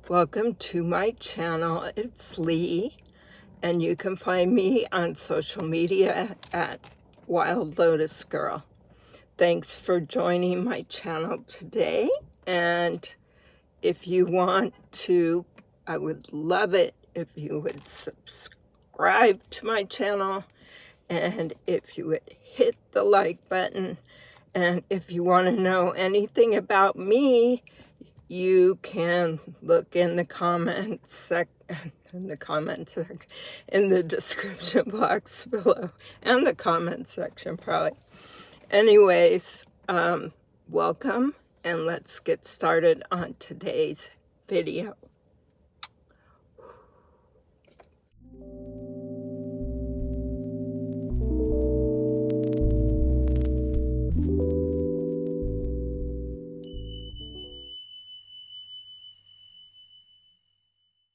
Welcome to my channel. It's Leigh, and you can find me on social media at Wildlotusgirl. Thanks for joining my channel today, and if you want to, I would love it if you would subscribe to my channel, and if you would hit the like button, and if you want to know anything about me, you can look in the comments section, in the description box below, and the comment section probably. Anyways, welcome, and let's get started on today's video.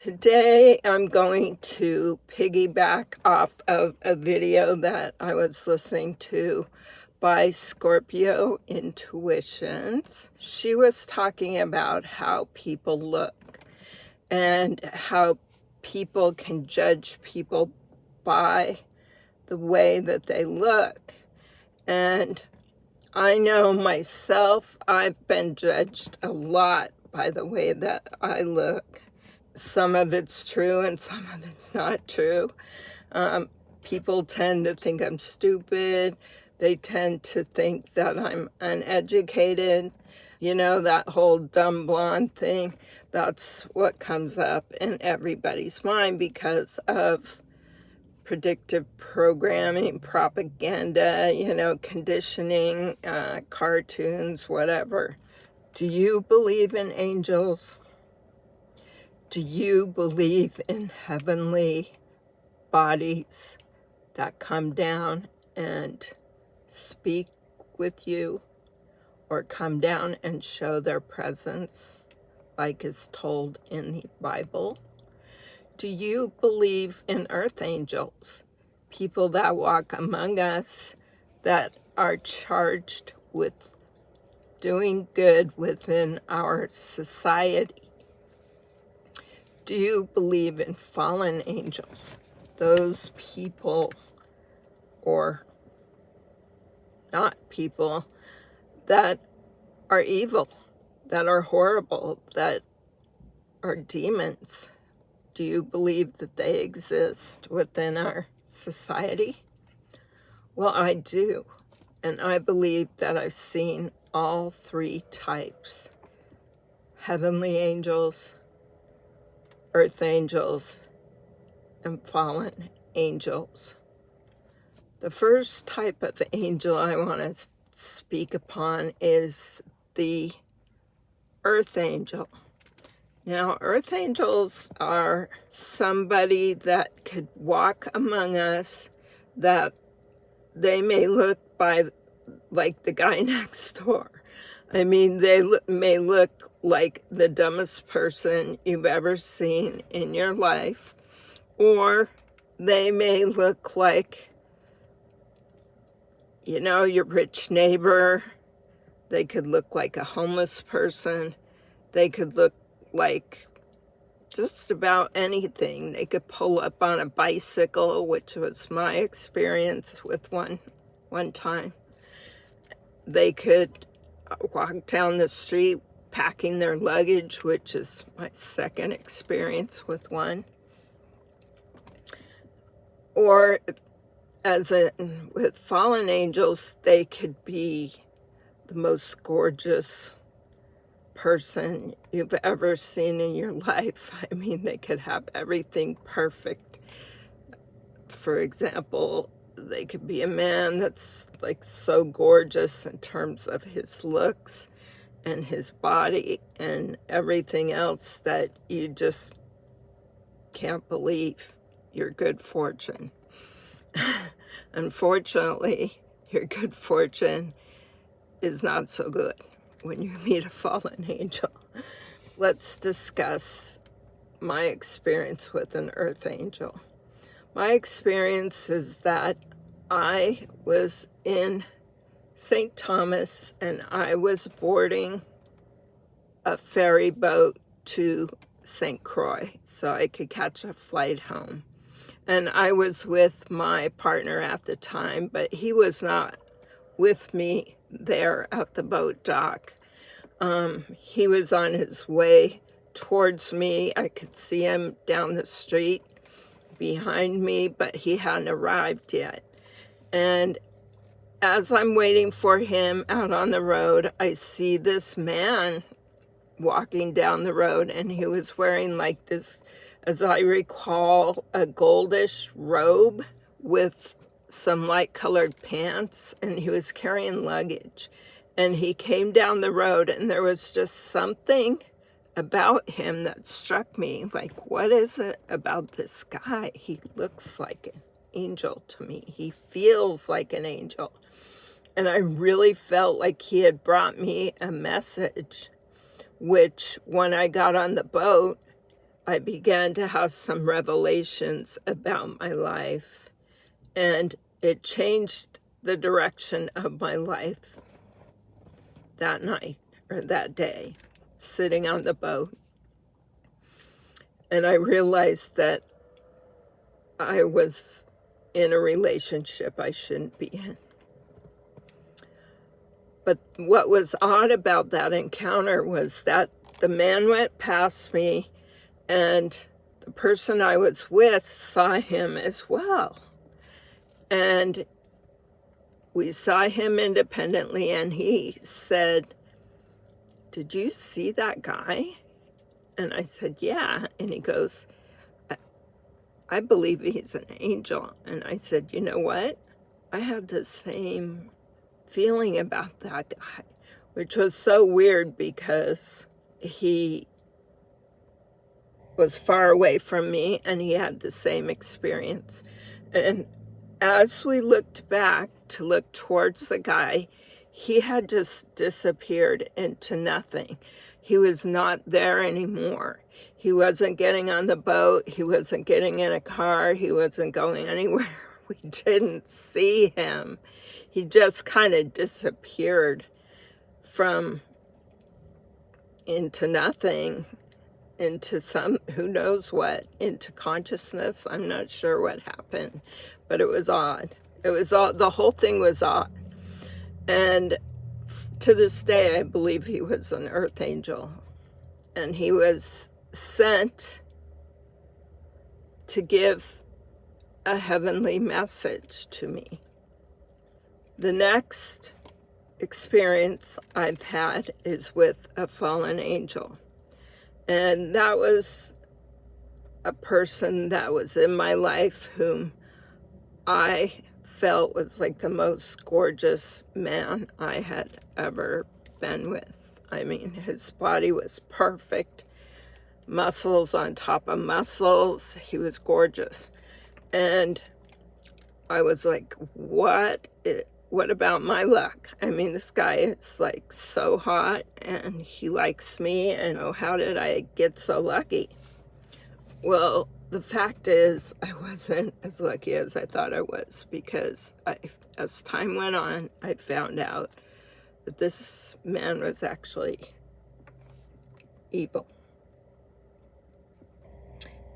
Today, I'm going to piggyback off of a video that I was listening to by Scorpio Intuitions. She was talking about how people look and how people can judge people by the way that they look. And I know myself, I've been judged a lot by the way that I look. Some of it's true and some of it's not true. People tend to think I'm stupid. They tend to think that I'm uneducated. You know, that whole dumb blonde thing. That's what comes up in everybody's mind because of predictive programming, propaganda, you know, conditioning, cartoons, whatever. Do you believe in angels? Do you believe in heavenly bodies that come down and speak with you or come down and show their presence like is told in the Bible? Do you believe in earth angels, people that walk among us that are charged with doing good within our society? Do you believe in fallen angels? Those people, or not people, that are evil, that are horrible, that are demons. Do you believe that they exist within our society? Well, I do. And I believe that I've seen all three types: heavenly angels, earth angels, and fallen angels. The first type of angel I want to speak upon is the earth angel. Now, earth angels are somebody that could walk among us, that they may look like the guy next door. I mean, they may look like the dumbest person you've ever seen in your life, or they may look like, you know, your rich neighbor. They could look like a homeless person. They could look like just about anything. They could pull up on a bicycle, which was my experience with one time. They could walk down the street packing their luggage, which is my second experience with one. Or with fallen angels, they could be the most gorgeous person you've ever seen in your life. I mean, they could have everything perfect. For example, they could be a man that's like so gorgeous in terms of his looks and his body and everything else that you just can't believe your good fortune. Unfortunately, your good fortune is not so good when you meet a fallen angel. Let's discuss my experience with an earth angel. My experience is that I was in St. Thomas and I was boarding a ferry boat to St. Croix so I could catch a flight home. And I was with my partner at the time, but he was not with me there at the boat dock. He was on his way towards me. I could see him down the street behind me, but he hadn't arrived yet. And as I'm waiting for him out on the road, I see this man walking down the road, and he was wearing like this, as I recall, a goldish robe with some light colored pants, and he was carrying luggage. And he came down the road, and there was just something about him that struck me. Like, what is it about this guy? He looks like an angel to me. He feels like an angel. And I really felt like he had brought me a message, which when I got on the boat, I began to have some revelations about my life. And it changed the direction of my life that night or that day, sitting on the boat. And I realized that I was in a relationship I shouldn't be in. But what was odd about that encounter was that the man went past me, and the person I was with saw him as well. And we saw him independently, and he said, "Did you see that guy?" And I said, "Yeah." And he goes, I believe he's an angel." And I said, "You know what? I have the same feeling about that guy," which was so weird because he was far away from me and he had the same experience. And as we looked back to look towards the guy, he had just disappeared into nothing. He was not there anymore. He wasn't getting on the boat. He wasn't getting in a car. He wasn't going anywhere. We didn't see him. He just kind of disappeared from into nothing, into some, who knows what, into consciousness. I'm not sure what happened, but it was odd. It was all, the whole thing was odd. And to this day, I believe he was an earth angel. And he was sent to give a heavenly message to me. The next experience I've had is with a fallen angel. And that was a person that was in my life whom I felt was like the most gorgeous man I had ever been with. I mean, his body was perfect, muscles on top of muscles. He was gorgeous. And I was like, what about my luck? I mean, this guy is like so hot and he likes me, and oh, how did I get so lucky? Well, the fact is I wasn't as lucky as I thought I was, because as time went on, I found out that this man was actually evil.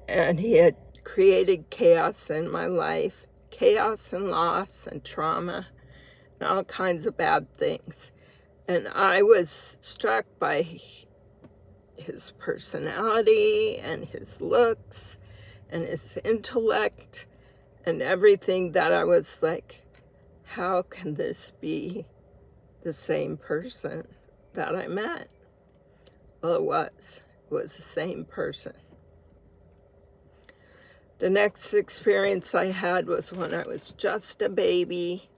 And he had created chaos in my life, chaos and loss and trauma and all kinds of bad things. And I was struck by his personality and his looks and his intellect and everything, that I was like, how can this be the same person that I met? Well, it was the same person. The next experience I had was when I was just a baby,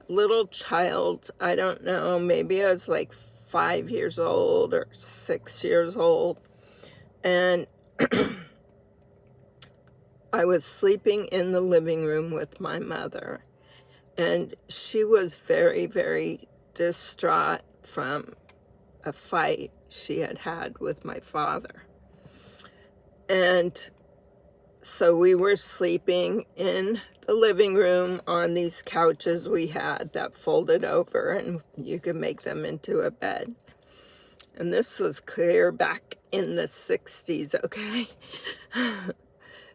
little child. I don't know, maybe I was like 5 years old or 6 years old. And I was sleeping in the living room with my mother. And she was very, very distraught from a fight she had had with my father. And so we were sleeping in the living room on these couches we had that folded over, and you could make them into a bed. And this was clear back in the 60s, okay?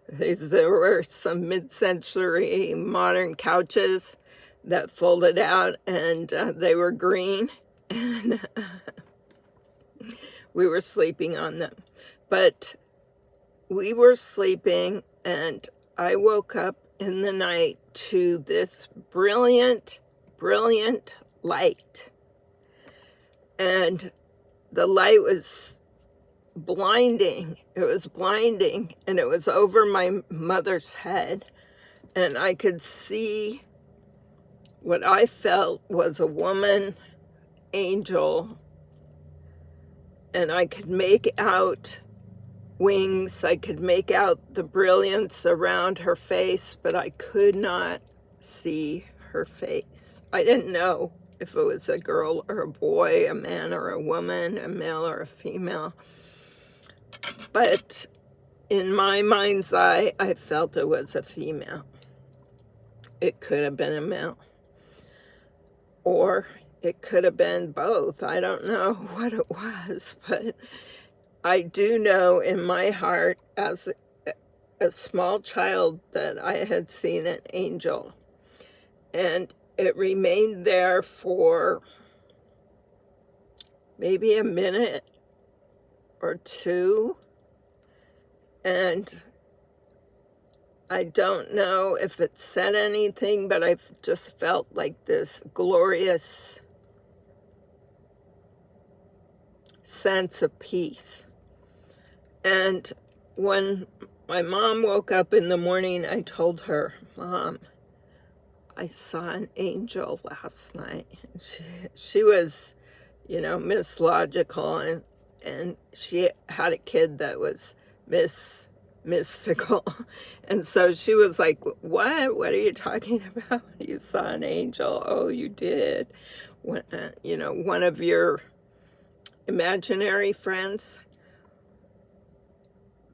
There were some mid-century modern couches that folded out, and they were green, and we were sleeping on them. But we were sleeping, and I woke up in the night to this brilliant, brilliant light. And the light was blinding. It was blinding, and it was over my mother's head. And I could see what I felt was a woman angel. And I could make out wings. I could make out the brilliance around her face, but I could not see her face. I didn't know if it was a girl or a boy, a man or a woman, a male or a female. But in my mind's eye, I felt it was a female. It could have been a male. Or it could have been both. I don't know what it was, but I do know in my heart as a small child that I had seen an angel. And it remained there for maybe a minute or two. And I don't know if it said anything, but I just felt like this glorious sense of peace. And when my mom woke up in the morning, I told her, Mom, I saw an angel last night. She was, Miss Logical, and she had a kid that was Miss Mystical. And so she was like, what are you talking about? You saw an angel? Oh, you did. One of your imaginary friends.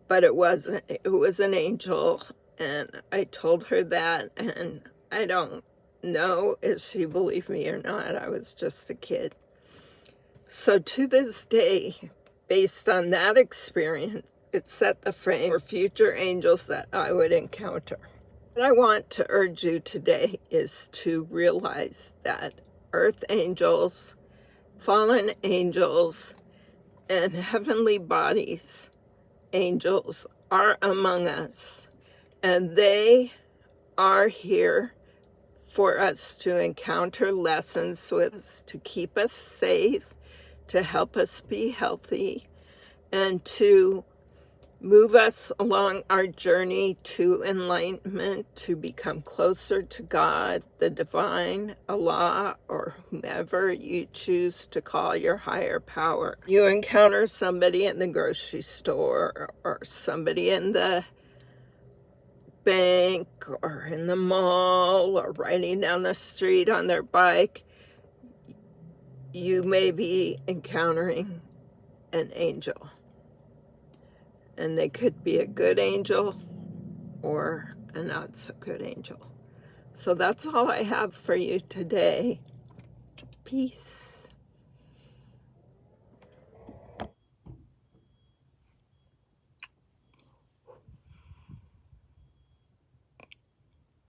But it wasn't. It was an angel. And I told her that, and I don't know if she believed me or not. I was just a kid. So to this day, based on that experience, it set the frame for future angels that I would encounter. What I want to urge you today is to realize that earth angels, fallen angels, and heavenly bodies, angels, are among us. And they are here for us to encounter lessons with us, to keep us safe, to help us be healthy, and to move us along our journey to enlightenment, to become closer to God, the divine, Allah, or whomever you choose to call your higher power. You encounter somebody in the grocery store, or somebody in the bank, or in the mall, or riding down the street on their bike, you may be encountering an angel. And they could be a good angel or a not so good angel. So that's all I have for you today. Peace.